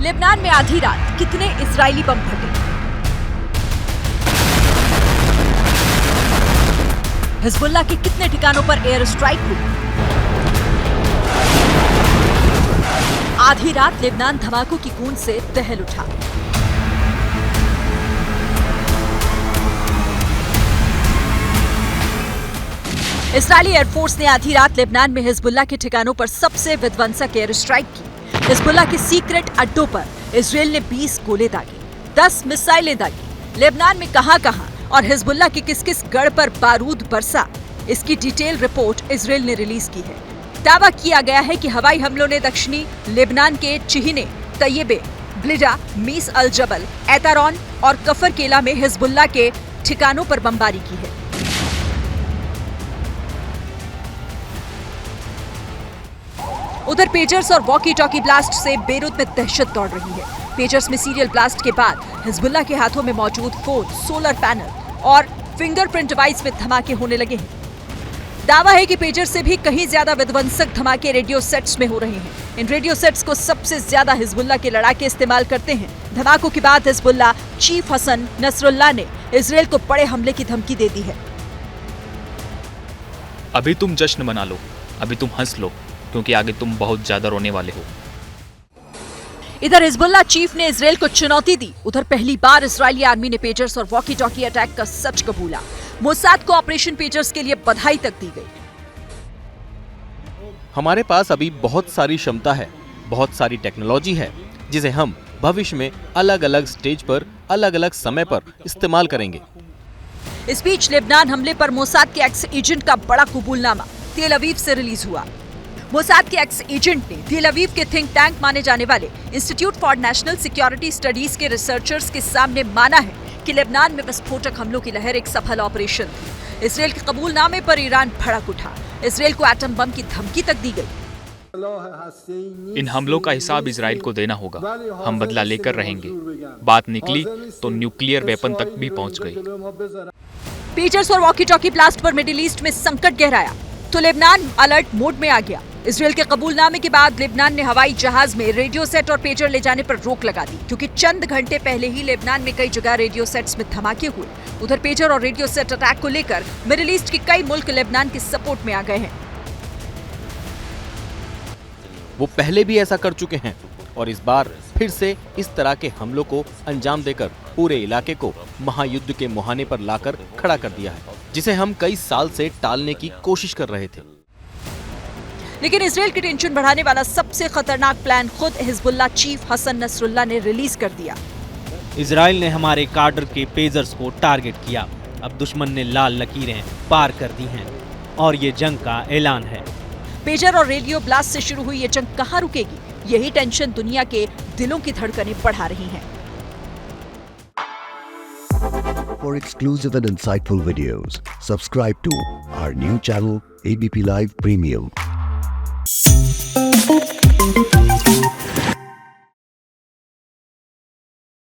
Lebanon में आधी रात कितने इजरायली बम फटे। हिजबुल्लाह के कितने ठिकानों पर एयर स्ट्राइक हुई। आधी रात लेबनान धमाकों की गूंज से दहल उठा। इजरायली एयरफोर्स ने आधी रात लेबनान में हिजबुल्लाह के ठिकानों पर सबसे विध्वंसक एयर स्ट्राइक की। हिजबुल्लाह के सीक्रेट अड्डों पर इजरायल ने 20 गोले दागे, 10 मिसाइलें दागी। लेबनान में कहां-कहां और हिजबुल्लाह के किस-किस गढ़ पर बारूद बरसा, इसकी डिटेल रिपोर्ट इजरायल ने रिलीज की है। दावा किया गया है कि हवाई हमलों ने दक्षिणी लेबनान के चिहिने, तैयबे, ब्लिडा, मीस अल जबल, एतारोन और कफर केला में हिजबुल्लाह के ठिकानों पर बमबारी की है। उधर पेजर्स और वॉकी टॉकी ब्लास्ट से बेरूत में दहशत दौड़ रही है। पेजर्स में सीरियल ब्लास्ट के बाद हिजबुल्लाह के हाथों में मौजूद फोन, सोलर पैनल और फिंगरप्रिंट डिवाइस में धमाके होने लगे हैं। दावा है कि पेजर से भी कहीं ज्यादा विध्वंसक धमाके रेडियो सेट्स में हो रहे हैं। इन रेडियो सेट्स को सबसे ज्यादा हिजबुल्लाह के लड़ाके इस्तेमाल करते हैं। धमाकों के बाद हिजबुल्लाह चीफ हसन नसरुल्लाह ने इजरायल को बड़े हमले की धमकी दे दी है। अभी तुम जश्न मना लो, अभी तुम हंस लो, क्योंकि आगे तुम बहुत ज्यादा रोने वाले हो। इधर हिजबुल्लाह चीफ ने इजरायल को चुनौती दी। उधर पहली बार इजरायली आर्मी ने पेजर्स और वॉकी टॉकी अटैक का सच कबूला। मोसाद को ऑपरेशन पेजर्स के लिए बधाई तक दी गई। हमारे पास अभी बहुत सारी क्षमता है, बहुत सारी टेक्नोलॉजी है, जिसे हम भविष्य में अलग अलग स्टेज पर अलग अलग समय पर इस्तेमाल करेंगे। इस बीच लेबनान हमले पर मोसाद के एक्स एजेंट का बड़ा कबूलनामा तेल अवीव से रिलीज हुआ। मोसाद के एक्स एजेंट ने तेल अवीव के थिंक टैंक माने जाने वाले institute for national security studies के रिसर्चर्स के सामने माना है कि लेबनान में विस्फोटक हमलों की लहर एक सफल ऑपरेशन थी। इजरायल के कबूलनामे पर ईरान भड़क उठा। इजरायल को एटम बम की धमकी तक दी गई। इन हमलों का हिसाब इजराइल को देना होगा, हम बदला लेकर रहेंगे। बात निकली तो न्यूक्लियर वेपन तक भी पहुंच गई। पेजर्स और वॉकी टॉकी ब्लास्ट पर मिडिल ईस्ट में संकट गहराया तो लेबनान अलर्ट मोड में आ गया। इजरायल के कबूलनामे के बाद लेबनान ने हवाई जहाज में रेडियो सेट और पेजर ले जाने पर रोक लगा दी, क्योंकि चंद घंटे पहले ही लेबनान में कई जगह रेडियो सेट्स में धमाके हुए। उधर पेजर और रेडियो सेट अटैक को लेकर मिडिल ईस्ट के कई मुल्क लेबनान के सपोर्ट में आ गए हैं। वो पहले भी ऐसा कर चुके हैं और इस बार फिर से इस तरह के हमलों को अंजाम देकर पूरे इलाके को महायुद्ध के मुहाने पर लाकर खड़ा कर दिया है, जिसे हम कई साल से टालने की कोशिश कर रहे थे। लेकिन इजरायल की टेंशन बढ़ाने वाला सबसे खतरनाक प्लान खुद हिजबुल्लाह चीफ हसन नसरुल्लाह ने रिलीज कर दिया। इजरायल ने हमारे कार्डर के पेजर्स को टारगेट किया। अब दुश्मन ने लाल लकीरें पार कर दी हैं और ये जंग का ऐलान है। पेजर और रेडियो ब्लास्ट से शुरू हुई ये जंग कहां रुकेगी? यही टेंशन दुनिया के दिलों की धड़कनें बढ़ा रही हैं। For exclusive and insightful videos, subscribe to our new channel ABP Live Premium.